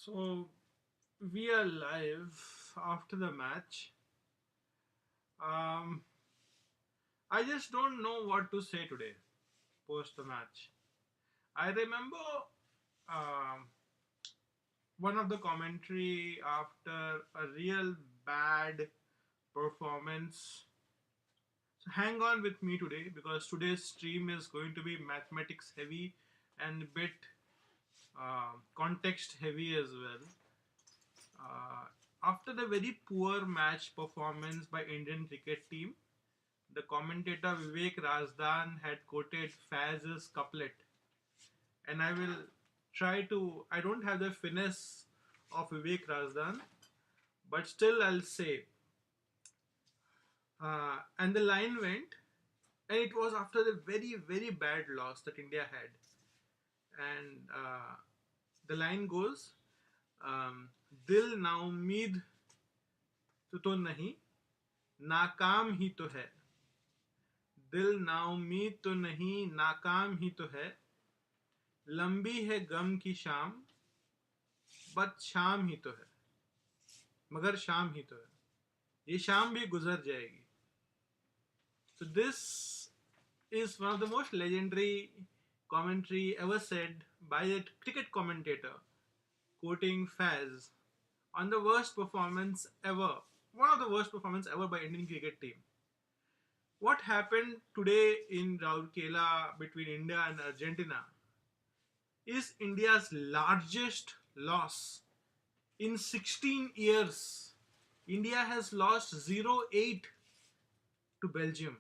So we are live after the match. Um, I just don't know what to say today post the match. I remember um, one of the commentary after a real bad performance. So hang on with me today because today's stream is going to be mathematics heavy and a bit context heavy as well. Uh, After the very poor match performance by Indian cricket team, the commentator Vivek Razdan had quoted Faz's couplet, and I will try to. I don't have the finesse of Vivek Razdan, but still I'll say. And the line went, and it was after the very bad loss that India had, and the line goes, दिल नाउमीद तो नहीं नाकाम ही तो है दिल नाउमीद तो नहीं नाकाम ही तो है लंबी है गम की शाम बट शाम ही तो है मगर शाम ही तो है ये शाम भी गुजर जाएगी. So this is one of the most legendary commentary ever said by a cricket commentator quoting Faz on the worst performance ever, one of the worst performance ever by Indian cricket team. What happened today in Rourkela between India and Argentina is India's largest loss in 16 years. India has lost 0-8 to Belgium.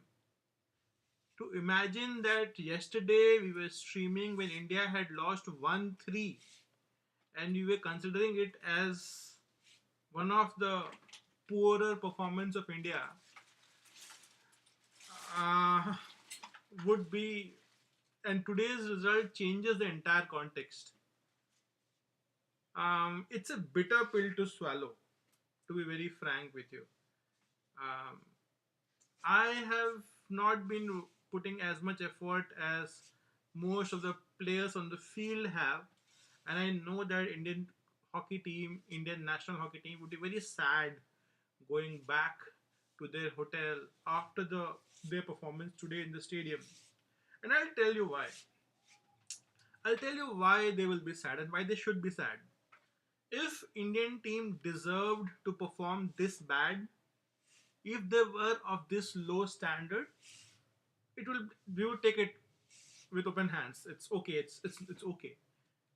To imagine that yesterday we were streaming when India had lost 1-3 and we were considering it as one of the poorer performance of India uh, would be, and today's result changes the entire context. It's a bitter pill to swallow, to be very frank with you. Um, I have not been putting as much effort as most of the players on the field have, and I know that Indian national hockey team would be very sad going back to their hotel after their performance today in the stadium. And I'll tell you why. I'll tell you why they will be sad and why they should be sad. If Indian team deserved to perform this bad, if they were of this low standard, it will we would take it with open hands. It's okay. It's okay.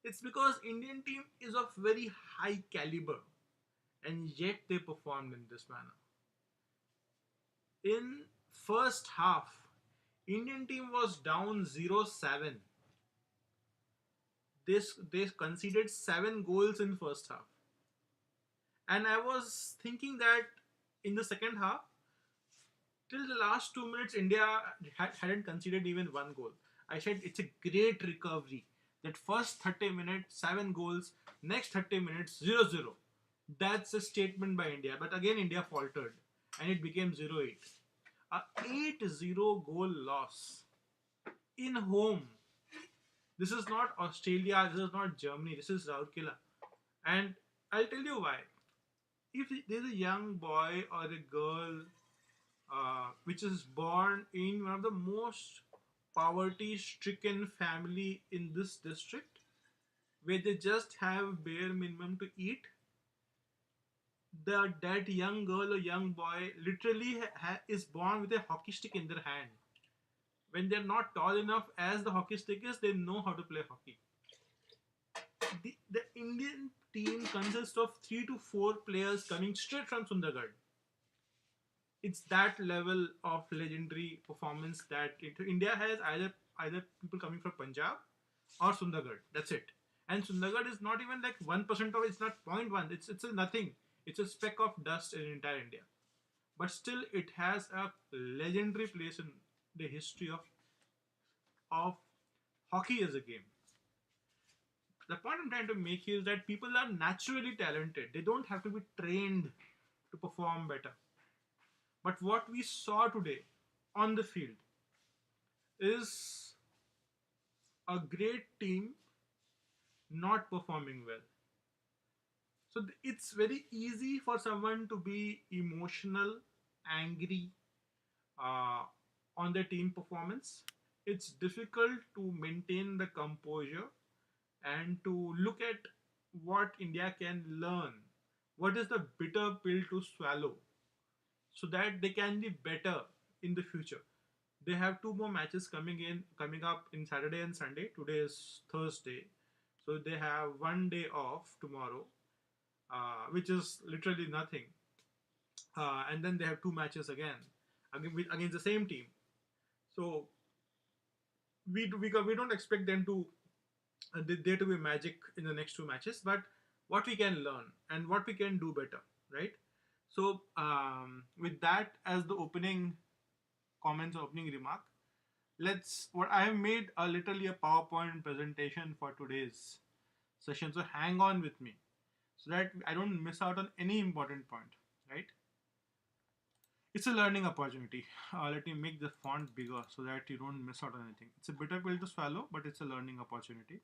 It's because Indian team is of very high caliber, and yet they performed in this manner. In first half, Indian team was down 0-7. They conceded 7 goals in first half, and I was thinking that in the second half, till the last 2 minutes, India hadn't conceded even one goal. I said it's a great recovery. That first 30 minutes, 7 goals, next 30 minutes, 0-0. That's a statement by India. But again, India faltered and it became 0-8. A 8-0 goal loss in home. This is not Australia, this is not Germany, this is Rourkela. And I'll tell you why. If there's a young boy or a girl which is born in one of the most poverty stricken family in this district where they just have bare minimum to eat, that young girl or young boy literally is born with a hockey stick in their hand. When they're not tall enough as the hockey stick is, they know how to play hockey. The Indian team consists of 3 to 4 players coming straight from Sundargarh. It's that level of legendary performance that India has, either people coming from Punjab or Sundargarh. That's it. And Sundargarh is not even like 1% of it. It's not 0.1. It's a nothing. It's a speck of dust in entire India. But still, it has a legendary place in the history of hockey as a game. The point I'm trying to make is that people are naturally talented. They don't have to be trained to perform better. But what we saw today on the field is a great team not performing well. So it's very easy for someone to be emotional, angry, uh, on their team performance. It's difficult to maintain the composure and to look at what India can learn. What is the bitter pill to swallow so that they can be better in the future? They have two more matches coming up in Saturday and Sunday. Today is Thursday, so they have one day off tomorrow, which is literally nothing. And then they have two matches against the same team. So we don't expect them to there to be magic in the next two matches, but what we can learn and what we can do better, right? So with that as the opening comments, opening remark, let's what I have made a literally a PowerPoint presentation for today's session. So hang on with me so that I don't miss out on any important point, right? It's a learning opportunity. Let me make the font bigger so that you don't miss out on anything. It's a bitter pill to swallow, but it's a learning opportunity.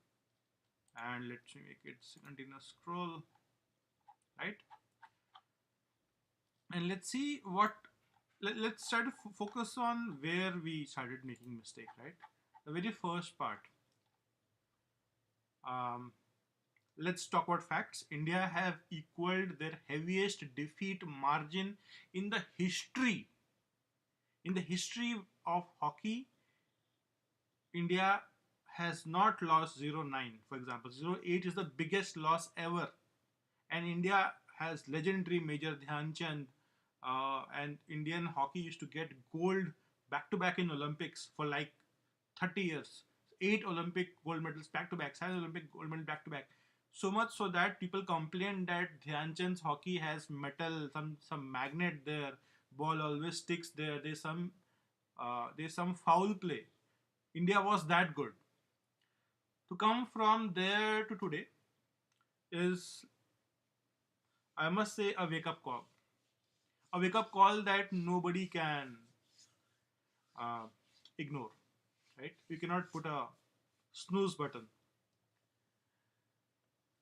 And let's make it continuous scroll, right? And let's see let's try to focus on where we started making mistake, right? The very first part. Um, let's talk about facts. India have equaled their heaviest defeat margin in the history. In the history of hockey, India has not lost 0-9, for example. 0-8 is the biggest loss ever. And India has legendary Major Dhyan Chand, and Indian hockey used to get gold back to back in Olympics for like 30 years. 8 Olympic gold medals back to back, 7 Olympic gold medals back to back. So much so that people complain that Dhyan Chand's hockey has metal, some magnet there, ball always sticks there. There's some foul play. India was that good. To come from there to today is, I must say, a wake up call. A wake up call that nobody can uh, ignore, right? You cannot put a snooze button.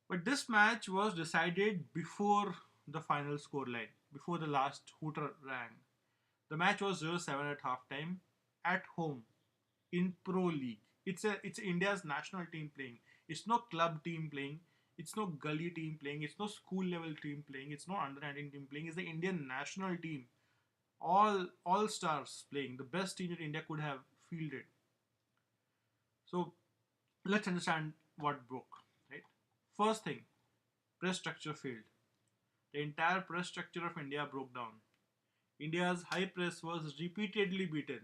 But this match was decided before the final score line, before the last hooter rang. The match was 0-7 at halftime at home in Pro League. It's India's national team playing. It's no club team playing. It's no gully team playing. It's no school level team playing. It's no under 19 team playing. It's the Indian national team. All stars playing. The best team that India could have fielded. So let's understand what broke. Right. First thing, press structure failed. The entire press structure of India broke down. India's high press was repeatedly beaten.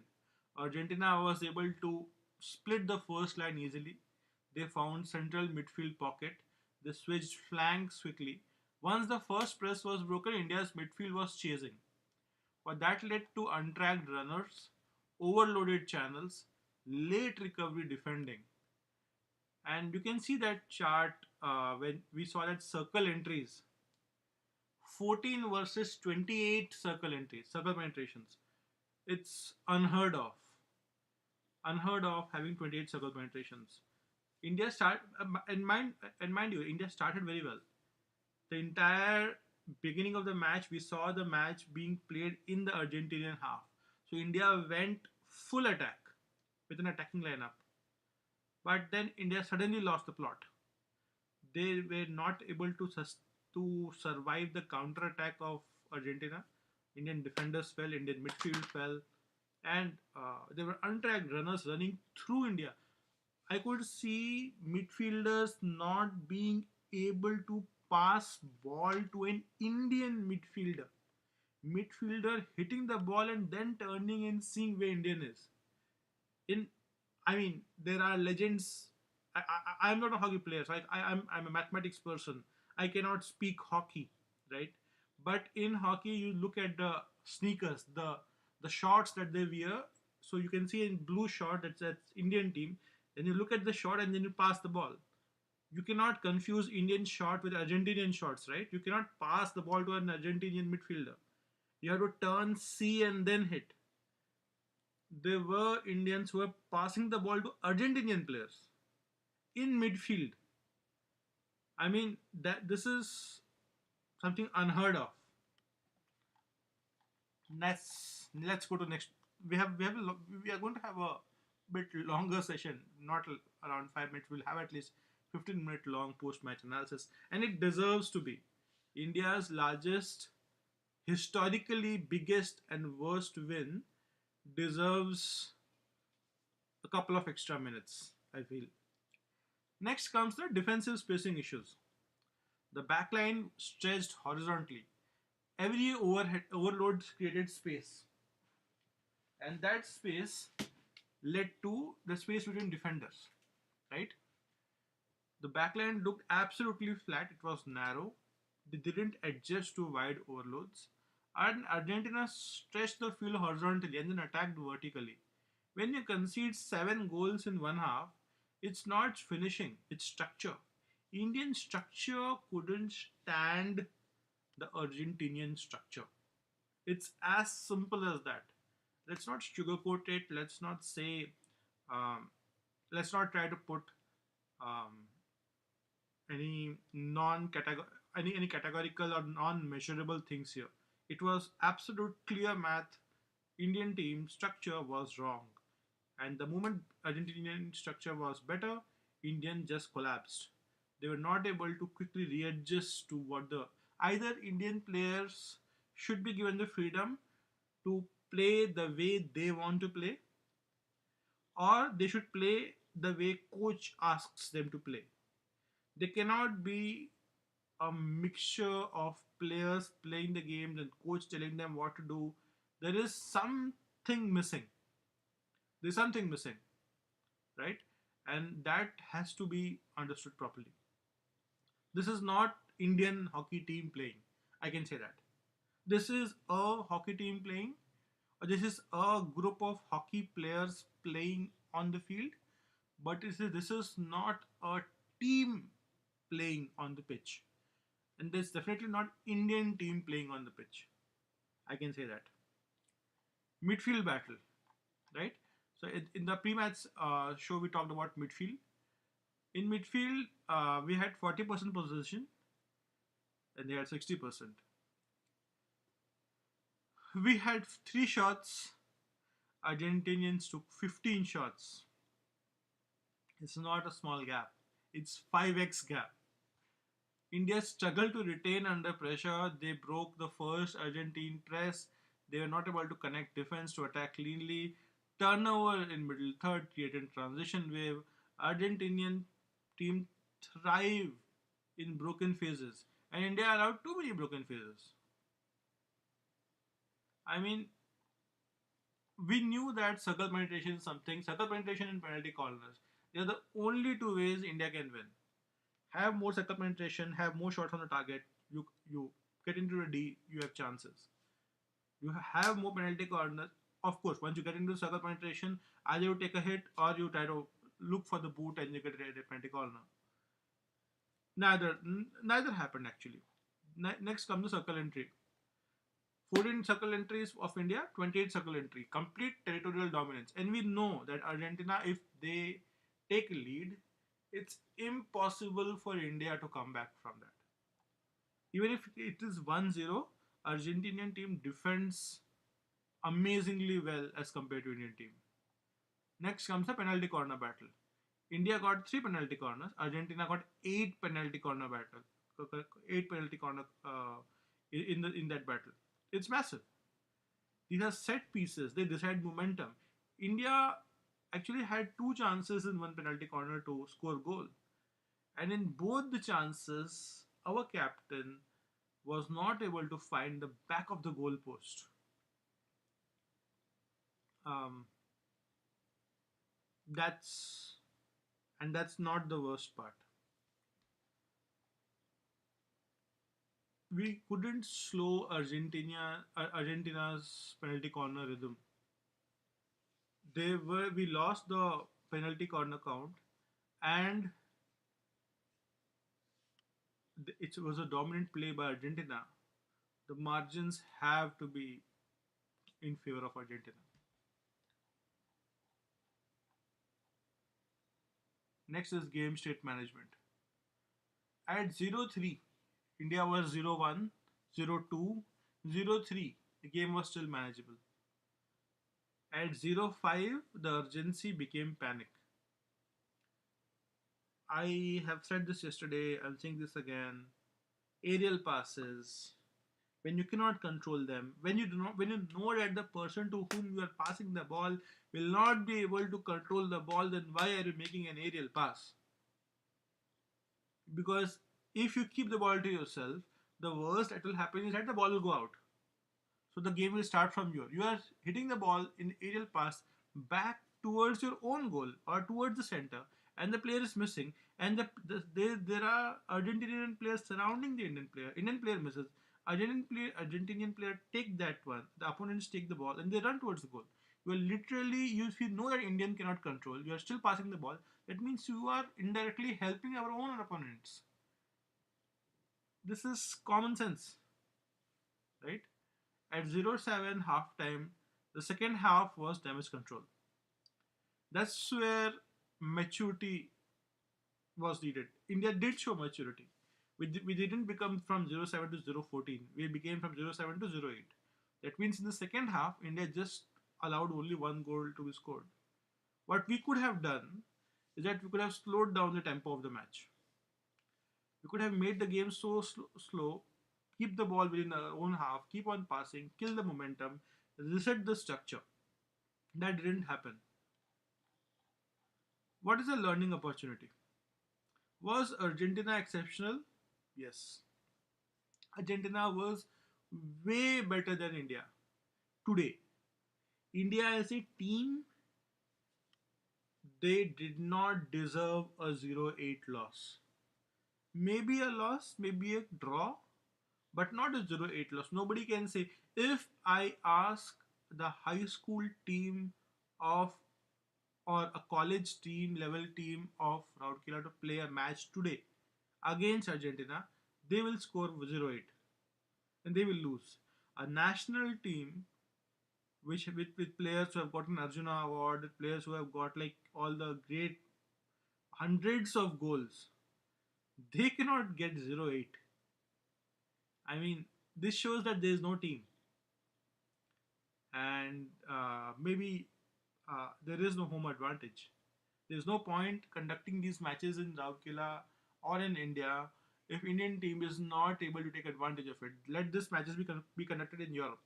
Argentina was able to split the first line easily. They found central midfield pocket. They switched flanks quickly. Once the first press was broken, India's midfield was chasing. But that led to untracked runners, overloaded channels, late recovery defending. And you can see that chart when we saw that circle entries, 14 versus 28 circle entries, circle penetrations. It's unheard of having 28 circle penetrations. India start and mind you, India started very well. The entire beginning of the match, we saw the match being played in the Argentinian half. So India went full attack with an attacking lineup. But then India suddenly lost the plot. They were not able to survive the counter attack of Argentina. Indian defenders fell, Indian midfield fell, and there were untracked runners running through India. I could see midfielders not being able to pass ball to an Indian midfielder. Midfielder hitting the ball and then turning and seeing where Indian is. In, I mean, there are legends. I'm not a hockey player, so I'm a mathematics person. I cannot speak hockey, right? But in hockey, you look at the sneakers, the shorts that they wear. So you can see in blue short, that's Indian team. Then you look at the shot and then you pass the ball. You cannot confuse Indian shot with Argentinian shots, right? You cannot pass the ball to an Argentinian midfielder. You have to turn, see, and then hit. There were Indians who were passing the ball to Argentinian players in midfield. I mean that this is something unheard of. Let's go to next. We are going to have a bit longer session, not around 5 minutes. We'll have at least 15-minute long post match analysis, and it deserves to be. India's largest, historically biggest, and worst win deserves a couple of extra minutes, I feel. Next comes the defensive spacing issues. The backline stretched horizontally. Every overload created space, and that space led to the space between defenders, right? The backline looked absolutely flat, it was narrow, they didn't adjust to wide overloads, and Argentina stretched the field horizontally and then attacked vertically. When you concede 7 goals in one half, it's not finishing, it's structure. Indian structure couldn't stand the Argentinian structure. It's as simple as that. Let's not sugarcoat it. Let's not say, um, let's not try to put um, any any categorical or non-measurable things here. It was absolute clear math. Indian team structure was wrong, and the moment Argentinian structure was better, Indian just collapsed. They were not able to quickly readjust to what the either Indian players should be given the freedom to play the way they want to play, or they should play the way coach asks them to play. They cannot be a mixture of players playing the games and coach telling them what to do. There is something missing. There's something missing, right? And that has to be understood properly. This is not Indian hockey team playing. I can say that. This is a hockey team playing, or this is a group of hockey players playing on the field, but this is not a team playing on the pitch. And there's definitely not Indian team playing on the pitch. I can say that. Midfield battle, right? So in the pre-match show, we talked about midfield. In midfield, we had 40% possession, and they had 60%. We had 3 shots. Argentinians took 15 shots. It's not a small gap. It's 5x gap. India struggled to retain under pressure. They broke the first Argentine press. They were not able to connect defense to attack cleanly. Turnover in middle third created transition wave. Argentinian team thrive in broken phases, and India allowed too many broken phases. I mean, we knew that circle penetration is something. Circle penetration and penalty corners. They are the only two ways India can win. Have more circle penetration, have more shots on the target. You get into the D, you have chances. You have more penalty corners. Of course, once you get into circle penetration, either you take a hit or you try to look for the boot and you get a penalty corner. Neither happened actually. Next comes the circle entry. 14 circle entries of India, 28 circle entry. Complete territorial dominance. And we know that Argentina, if they take a lead, it's impossible for India to come back from that. Even if it is 1-0, Argentinian team defends amazingly well as compared to Indian team. Next comes the penalty corner battle. India got 3 penalty corners. Argentina got 8 penalty corner battle. 8 penalty corner in that battle. It's massive. These are set pieces. They decide momentum. India actually had 2 chances in one penalty corner to score goal. And in both the chances, our captain was not able to find the back of the goal post. Um, that's not the worst part. We couldn't slow Argentina's penalty corner rhythm. We lost the penalty corner count, and it was a dominant play by Argentina. The margins have to be in favor of Argentina. Next is game state management. At 0-3, India was 0-1, 0-2, 0-3. The game was still manageable. At 0-5, the urgency became panic. I have said this yesterday, I'm saying this again. Aerial passes, when you cannot control them, when you know that the person to whom you are passing the ball will not be able to control the ball, then why are you making an aerial pass? Because if you keep the ball to yourself, the worst that will happen is that the ball will go out. So the game will start from you. You are hitting the ball in aerial pass back towards your own goal or towards the center, and the player is missing. And there are Argentinian players surrounding the Indian player. Indian player misses. Argentinian player take that one. The opponents take the ball and they run towards the goal. You are literally, if you know that Indian cannot control, you are still passing the ball. That means you are indirectly helping our own opponents. This is common sense, right? At 0-7 halftime, the second half was damage control. That's where maturity was needed. India did show maturity. We didn't become from 0-7 to 0-14. We became from 0-7 to 0-8. That means in the second half, India just allowed only one goal to be scored. What we could have done is that we could have slowed down the tempo of the match. We could have made the game so slow, keep the ball within our own half, keep on passing, kill the momentum, reset the structure. That didn't happen. What is a learning opportunity? Was Argentina exceptional? Yes. Argentina was way better than India. Today, India as a team, they did not deserve a 0-8 loss. Maybe a loss, maybe a draw, but not a 0-8 loss. Nobody can say, if I ask the high school team of or a college team level team of Rourkela to play a match today against Argentina, they will score 0-8 and they will lose. A national team which with players who have gotten Arjuna award, players who have got like all the great hundreds of goals, they cannot get 0-8. I mean, this shows that there is no team, and maybe there is no home advantage. There is no point conducting these matches in Rourkela or in India if Indian team is not able to take advantage of it. Let these matches be conducted in Europe.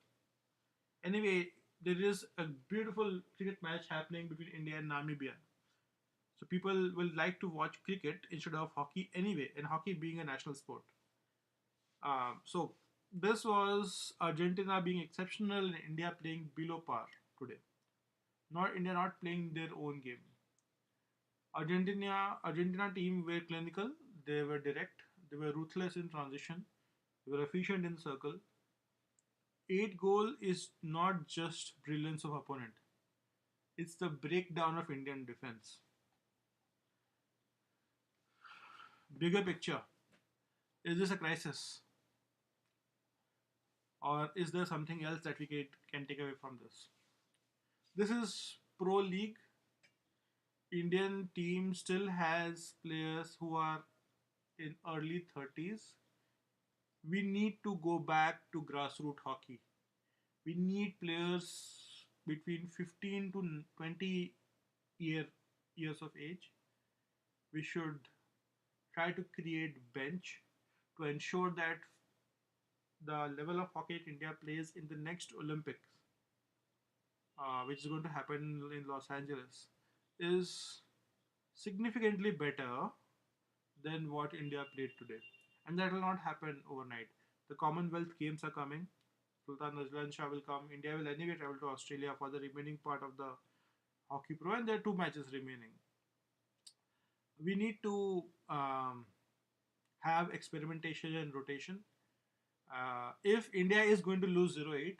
Anyway, there is a beautiful cricket match happening between India and Namibia. So people will like to watch cricket instead of hockey anyway, and hockey being a national sport. So this was Argentina being exceptional and India playing below par today. Not India not playing their own game. Argentina team were clinical. They were direct. They were ruthless in transition. They were efficient in circle. 8 goal is not just brilliance of opponent. It's the breakdown of Indian defense. Bigger picture. Is this a crisis? Or is there something else that we can take away from this? This is Pro League. Indian team still has players who are in early 30s. We need to go back to grassroots hockey. We need players between 15 to 20 years of age. We should try to create bench to ensure that the level of hockey India plays in the next Olympics, which is going to happen in Los Angeles, is significantly better than what India played today. And that will not happen overnight. The Commonwealth Games are coming. Sultan Azlan Shah will come. India will anyway travel to Australia for the remaining part of the Hockey Pro, and there are 2 matches remaining. We need to have experimentation and rotation. If India is going to lose 0-8,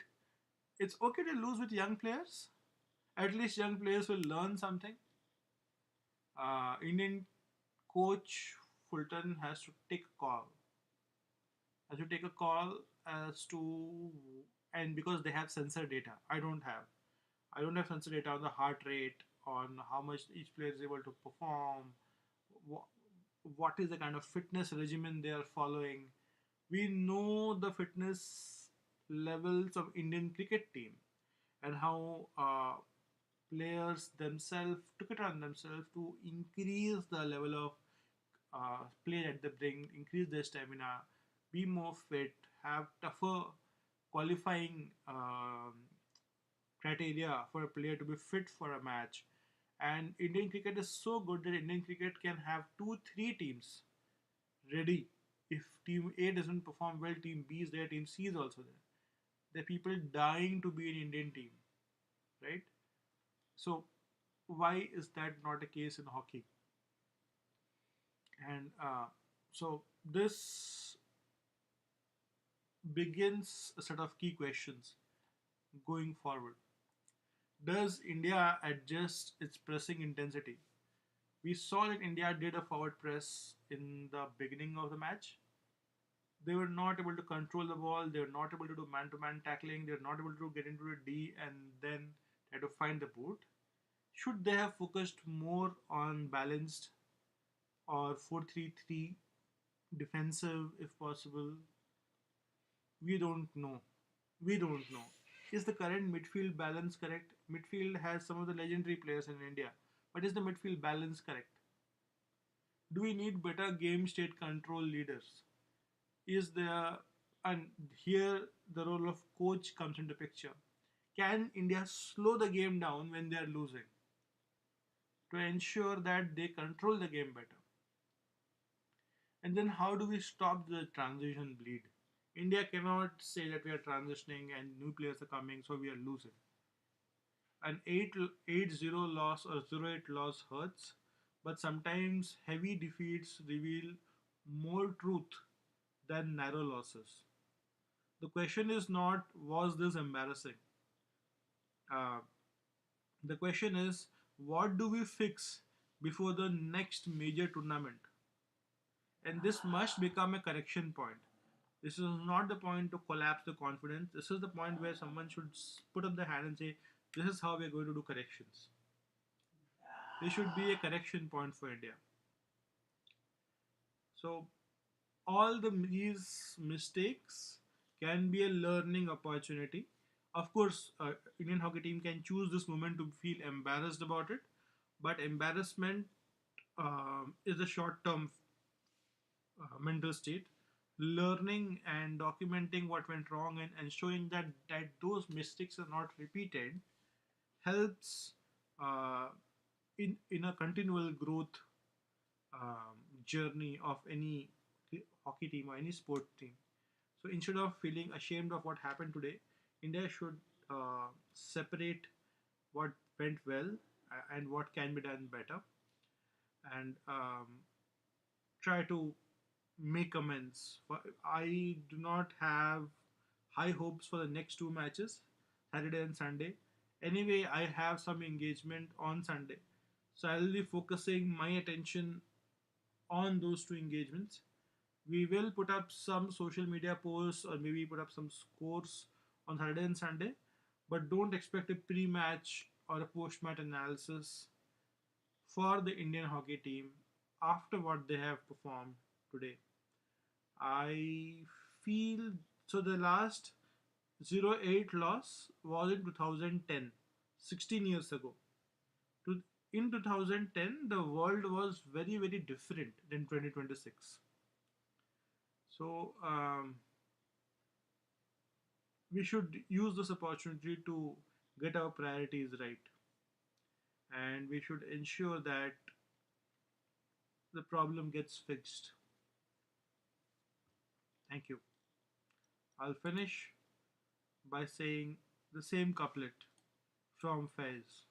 it's okay to lose with young players. At least young players will learn something. Indian coach Fulton has to take a call. As to, and because they have sensor data, I don't have sensor data on the heart rate, on how much each player is able to perform, what is the kind of fitness regimen they are following, We know the fitness levels of Indian cricket team and how players themselves took it on themselves to increase the level of play that they bring, increase their stamina, be more fit, have tougher qualifying criteria for a player to be fit for a match. And Indian cricket is so good that Indian cricket can have two, three teams ready. If team A doesn't perform well, team B is there, team C is also there. There are people dying to be an Indian team, right? So why is that not a case in hockey? And so this begins a set of key questions going forward. Does India adjust its pressing intensity? We saw that India did a forward press in the beginning of the match. They were not able to control the ball, they were not able to do man to man tackling, they were not able to get into the D and then try to find the boot. Should they have focused more on balanced or 4-3-3 defensive if possible? We don't know. We don't know. Is the current midfield balance correct? Midfield has some of the legendary players in India, but is the midfield balance correct? Do we need better game state control leaders? Is there, and here the role of coach comes into picture. Can India slow the game down when they are losing to ensure that they control the game better? And then how do we stop the transition bleed? India cannot say that we are transitioning and new players are coming, so we are losing. An 8-0 loss or 0-8 loss hurts, but sometimes heavy defeats reveal more truth than narrow losses. The question is not, was this embarrassing? Uh, the question is, what do we fix before the next major tournament? And this must become a correction point. This is not the point to collapse the confidence. This is the point where someone should put up their hand and say, this is how we're going to do corrections. There should be a correction point for India. So, all these mistakes can be a learning opportunity. Of course, Indian hockey team can choose this moment to feel embarrassed about it, but embarrassment is a short-term mental state. Learning and documenting what went wrong and ensuring that those mistakes are not repeated helps uh, in a continual growth journey of any hockey team or any sport team. So instead of feeling ashamed of what happened today, India should separate what went well and what can be done better, and try to make amends. I do not have high hopes for the next two matches, Saturday and Sunday. Anyway, I have some engagement on Sunday, so I'll be focusing my attention on those two engagements. We will put up some social media posts or maybe put up some scores on Saturday and Sunday, but don't expect a pre-match or a post-match analysis for the Indian hockey team after what they have performed today. I feel so the last 0-8 loss was in 2010, 16 years ago. In 2010, the world was very, very different than 2026. So, we should use this opportunity to get our priorities right, and we should ensure that the problem gets fixed. Thank you. I'll finish by saying the same couplet from Fez,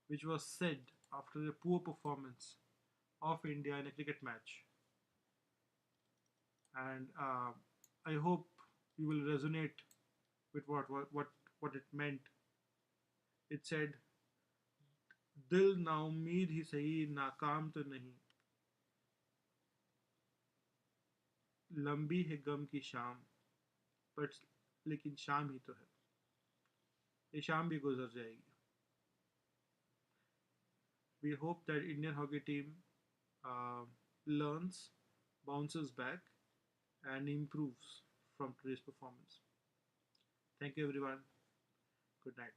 which was said after a poor performance of India in a cricket match. And I hope you will resonate with what it meant. It said, दिल नाउमीद ही सही नाकाम तो नहीं लंबी है गम की शाम पर लेकिन शाम ही तो है ये शाम भी गुजर जाएगी. We hope that Indian hockey team learns, bounces back, and improves from today's performance. Thank you, everyone. Good night.